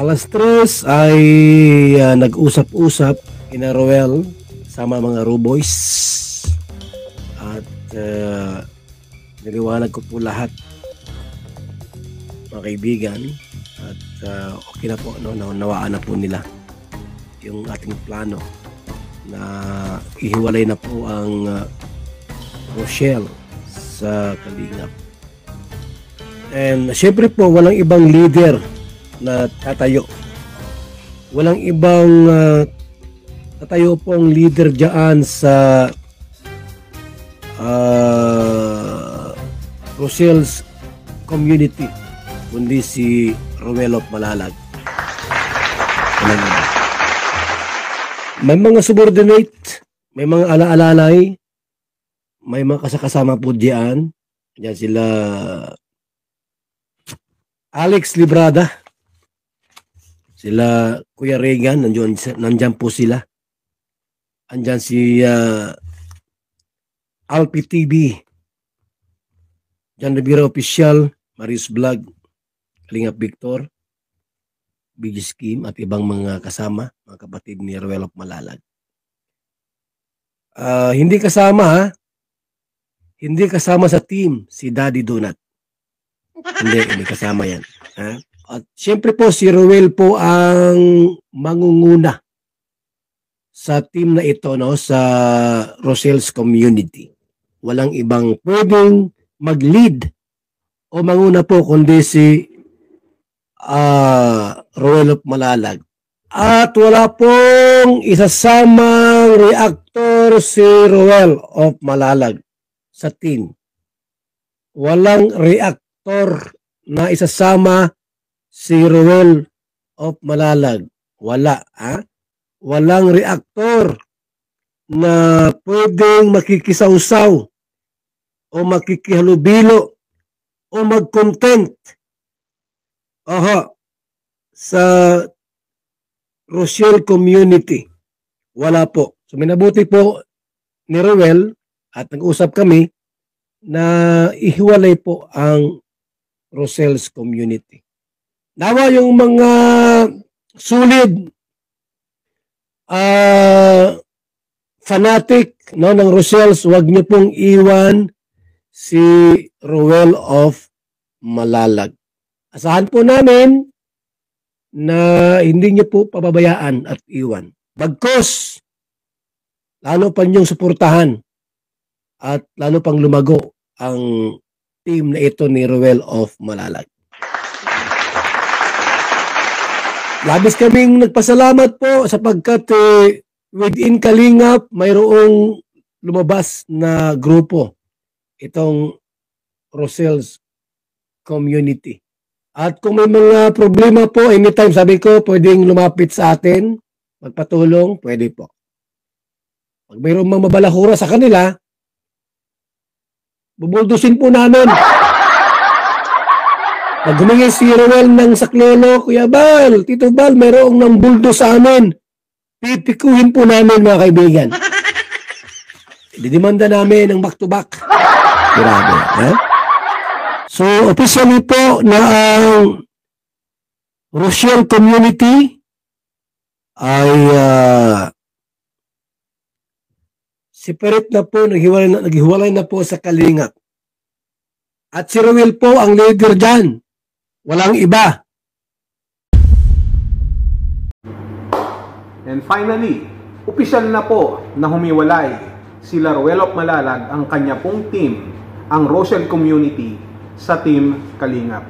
Alas 3 ay nag-usap-usap kina Roel sama mga Ruboys at niliwanag ko po lahat mga kaibigan at okay na po, no? Nawaan na po nila yung ating plano na ihiwalay na po ang Rochelle sa Kalingap. And syempre po walang ibang leader na tatayo. Walang ibang tatayo pong leader dyan sa Rochelle's community kundi si Roel of Malalag. May mga subordinate, may mga ala-alalay, may mga kasakasama po diyan. Diyan sila Alex Librada, sila Kuya Regan, nandyan po sila. Andyan si Alpi TV, Jan Rivera Official, Marius Vlog, Kalingap Victor, BG Scheme at ibang mga kasama, mga kapatid ni Roel of Malalag. Hindi kasama hindi kasama sa team si Daddy Donut. Hindi kasama yan. Ha? At siyempre po si Roel po ang mangunguna sa team na ito, no, sa Rochelle's community. Walang ibang pwedeng mag-lead o manguna po kundi si Roel of Malalag. At wala pong isasamang reactor si Roel of Malalag sa team. Walang reactor na isasama si Roel of Malalag. Wala. Walang reaktor na pwedeng makikisawsaw o makikihalubilo o mag-content sa Rochelle community. Wala po. So minabuti po ni Roel at nag-usap kami na ihiwalay po ang Rochelle's community. Nawa yung mga solid fanatic, no, ng Rochelle's, wag niyo pong iwan si Roel of Malalag. Asahan po namin na hindi niyo po pababayaan at iwan. Bagkos, lalo pa niyong suportahan at lalo pang lumago ang team na ito ni Roel of Malalag. Labis kaming nagpasalamat po sapagkat within Kalingap mayroong lumabas na grupo itong Rochelle's community. At kung may mga problema po, anytime sabi ko pwedeng lumapit sa atin, magpatulong, pwede po. Pag mayroong mga mabalahura sa kanila, bubuldusin po namin. Pag humingi si Roel ng saklolo, Kuya Bal, Tito Bal, mayroong ng buldo sa amin. Pipikuhin po namin, mga kaibigan. Didimanda namin ng back-to-back. Grabe. So, officially po na ang Rochelle community ay separate na po, naghiwalay na po sa Kalingap. At si Roel po ang leader dyan. Walang iba. And finally, opisyal na po na humiwalay sila Roel of Malalag, ang kanya pong team, ang Rochelle community, sa Team Kalingap.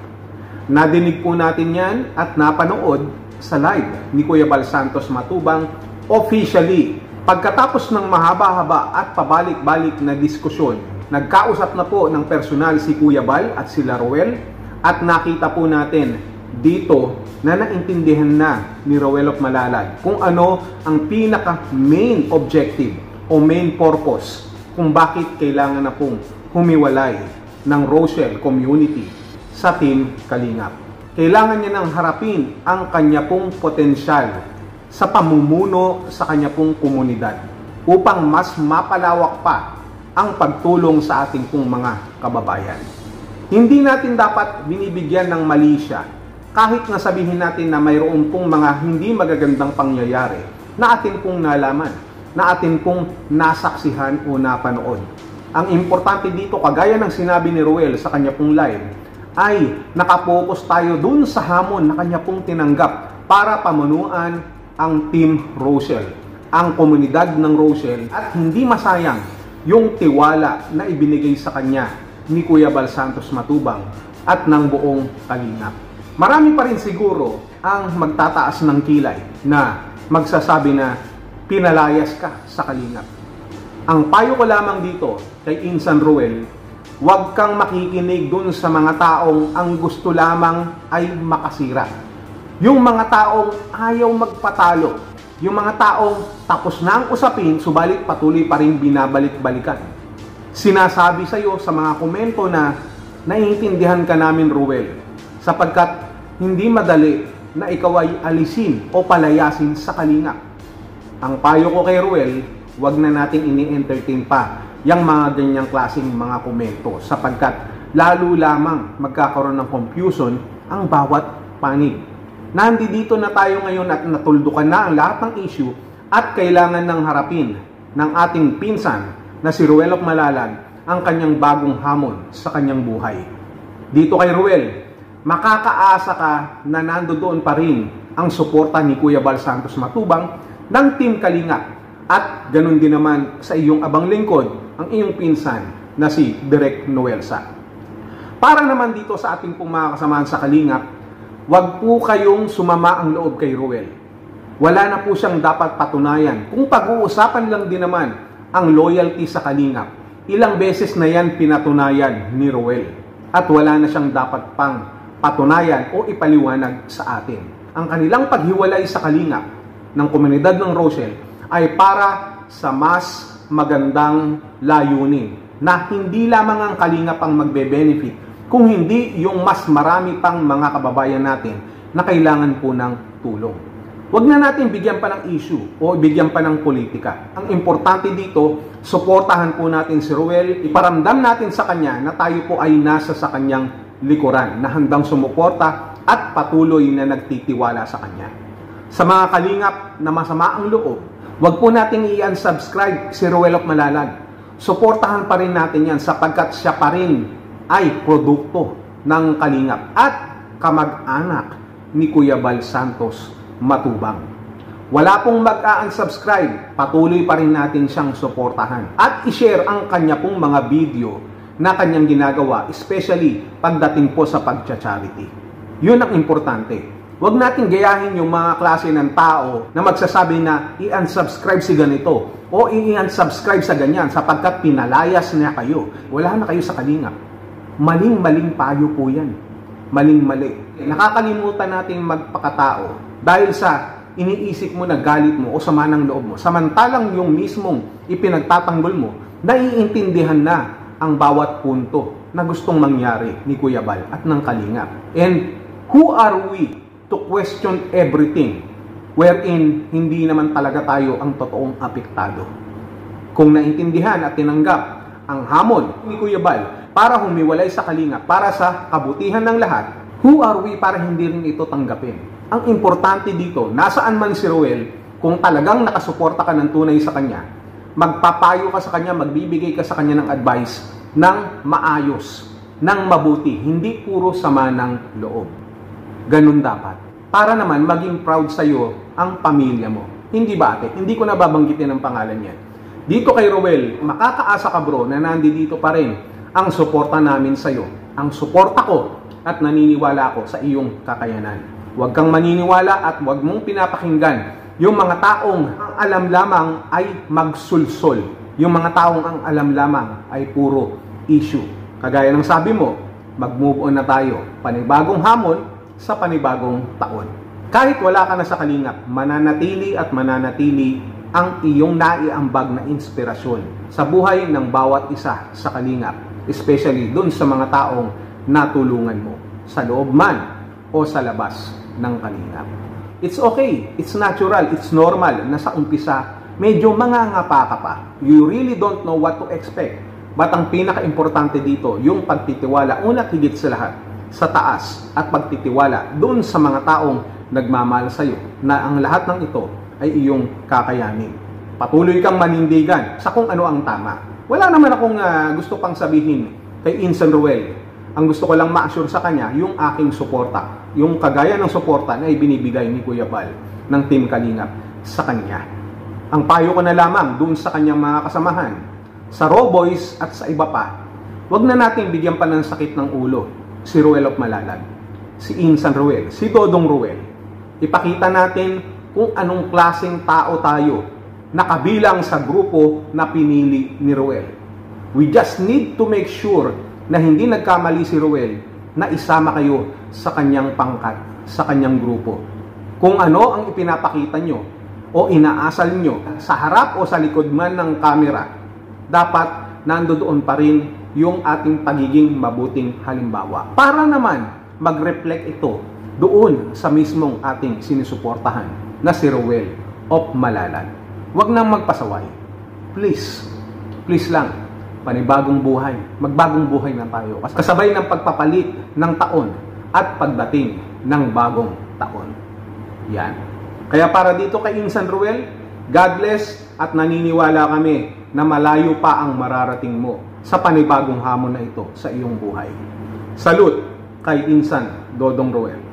Nadinig po natin yan at napanood sa live ni Kuya Bal Santos Matubang officially. Pagkatapos ng mahaba-haba at pabalik-balik na diskusyon, nagkausap na po ng personal si Kuya Bal at sila Roel at nakita po natin dito na naintindihan na ni Roel of Malalag kung ano ang pinaka-main objective o main purpose kung bakit kailangan na pong humiwalay ng Rochelle community sa Team Kalingap. Kailangan niya nang harapin ang kanya pong potensyal sa pamumuno sa kanya pong komunidad upang mas mapalawak pa ang pagtulong sa ating pong mga kababayan. Hindi natin dapat binibigyan ng mali siya kahit na sabihin natin na mayroon pong mga hindi magagandang pangyayari na atin pong nalaman, na atin pong nasaksihan o napanood. Ang importante dito, kagaya ng sinabi ni Ruel sa kanya pong live, ay nakapokus tayo dun sa hamon na kanya pong tinanggap para pamunuan ang Team Rochelle, ang komunidad ng Rochelle, at hindi masayang yung tiwala na ibinigay sa kanya ni Kuya Bal Santos Matubang at ng buong Kalingap. Marami pa rin siguro ang magtataas ng kilay na magsasabi na pinalayas ka sa Kalingap. Ang payo ko lamang dito kay Insan Ruel, huwag kang makikinig dun sa mga taong ang gusto lamang ay makasira. Yung mga taong ayaw magpatalo. Yung mga taong tapos na ang usapin, subalit patuloy pa rin binabalik-balikan. Sinasabi sa iyo sa mga komento na naiintindihan ka namin, Ruel, sapagkat hindi madali na ikaw ay alisin o palayasin sa Kalingap. Ang payo ko kay Ruel, huwag na natin ini-entertain pa yung mga ganyang klaseng mga komento sapagkat lalo lamang magkakaroon ng confusion ang bawat panig. Nandito na tayo ngayon at natuldukan na ang lahat ng issue at kailangan ng harapin ng ating pinsan na si Ruel Malalag ang kanyang bagong hamon sa kanyang buhay. Dito kay Ruel, makakaasa ka na nandoon pa rin ang suporta ni Kuya Bal Santos Matubang ng Team Kalingap at ganun din naman sa iyong abang lingkod, ang iyong pinsan na si Direk Noelsa. Para naman dito sa ating pong mga kasamahan sa Kalingap, wag po kayong sumama ang loob kay Ruel. Wala na po siyang dapat patunayan. Kung pag-uusapan lang din naman ang loyalty sa Kalingap, ilang beses na yan pinatunayan ni Ruel at wala na siyang dapat pang patunayan o ipaliwanag sa atin. Ang kanilang paghiwalay sa Kalingap ng komunidad ng Rochelle ay para sa mas magandang layunin na hindi lamang ang Kalingap ang magbe-benefit, kung hindi yung mas marami pang mga kababayan natin na kailangan po ng tulong. Huwag na natin bigyan pa ng issue o bigyan pa ng politika. Ang importante dito, suportahan po natin si Ruel, iparamdam natin sa kanya na tayo po ay nasa sa kanyang likuran, na handang sumuporta at patuloy na nagtitiwala sa kanya. Sa mga Kalingap na masama ang loob, huwag po natin i-unsubscribe si Ruel Malalag. Suportahan pa rin natin yan sapagkat siya pa rin ay produkto ng Kalingap at kamag-anak ni Kuya Bal Santos Matubang. Wala pong mag-unsubscribe, patuloy pa rin natin siyang suportahan at i-share ang kanya pong mga video na kanyang ginagawa, especially pagdating po sa pagcha-charity. Yun ang importante. Huwag natin gayahin yung mga klase ng tao na magsasabi na i-unsubscribe si ganito o i-unsubscribe sa ganyan sapagkat pinalayas niya kayo. Wala na kayo sa Kalingap. Maling-maling payo po yan. Maling-mali. Nakakalimutan natin magpakatao dahil sa iniisip mo na galit mo o sama ng loob mo. Samantalang yung mismong ipinagtatanggol mo, naiintindihan na ang bawat punto na gustong mangyari ni Kuya Bal at ng Kalingap. And who are we to question everything wherein hindi naman talaga tayo ang totoong apektado? Kung naintindihan at tinanggap ang hamon ni Kuya Bal para humiwalay sa Kalingap, para sa kabutihan ng lahat, who are we para hindi rin ito tanggapin? Ang importante dito, nasaan man si Ruel, kung talagang nakasuporta ka ng tunay sa kanya, magpapayo ka sa kanya, magbibigay ka sa kanya ng advice ng maayos, ng mabuti, hindi puro sama ng loob. Ganun dapat. Para naman maging proud sa iyo ang pamilya mo. Hindi ba ate? Hindi ko na babanggitin ang pangalan niya. Dito kay Ruel, makakaasa ka bro na nandito pa rin ang suporta namin sa iyo. Ang suporta ko at naniniwala ko sa iyong kakayanan. Huwag kang maniniwala at huwag mong pinapakinggan yung mga taong ang alam lamang ay magsulsol. Yung mga taong ang alam lamang ay puro issue. Kagaya ng sabi mo, mag-move on na tayo. Panibagong hamon sa panibagong taon. Kahit wala ka na sa Kalingap, mananatili at mananatili ang iyong naiambag na inspirasyon sa buhay ng bawat isa sa Kalingap. Especially dun sa mga taong natulungan mo. Sa loob man o sa labas ng Kalingap. It's okay, it's natural, it's normal na sa umpisa, medyo mangangapa ka pa. You really don't know what to expect. But ang pinaka-importante dito, yung pagtitiwala, una't higit sa lahat, sa taas at pagtitiwala doon sa mga taong nagmamahal sa iyo na ang lahat ng ito ay iyong kakayanin. Patuloy kang manindigan sa kung ano ang tama. Wala naman akong gusto pang sabihin kay Insan Ruel. Ang gusto ko lang ma-assure sa kanya yung aking suporta. Yung kagaya ng suporta na ibinibigay ni Kuya Bal ng Team Kalingap sa kanya. Ang payo ko na lamang doon sa kanyang mga kasamahan, sa Raw Boys at sa iba pa, wag na natin bigyan pa ng sakit ng ulo si Ruel of Malalag, si Insan Ruel, si Dodong Ruel. Ipakita natin kung anong klaseng tao tayo na kabilang sa grupo na pinili ni Ruel. We just need to make sure na hindi nagkamali si Ruel na isama kayo sa kanyang pangkat, sa kanyang grupo. Kung ano ang ipinapakita nyo o inaasal nyo sa harap o sa likod man ng kamera, dapat nandoon pa rin yung ating pagiging mabuting halimbawa. Para naman mag-reflect ito doon sa mismong ating sinusuportahan na si Ruel of Malalag. Huwag nang magpasaway. Please, please lang, panibagong buhay. Magbagong buhay na tayo. Kasabay ng pagpapalit ng taon at pagdating ng bagong taon. Yan. Kaya para dito kay Insan Ruel, God bless at naniniwala kami na malayo pa ang mararating mo sa panibagong hamon na ito sa iyong buhay. Salute kay Insan Dodong Ruel.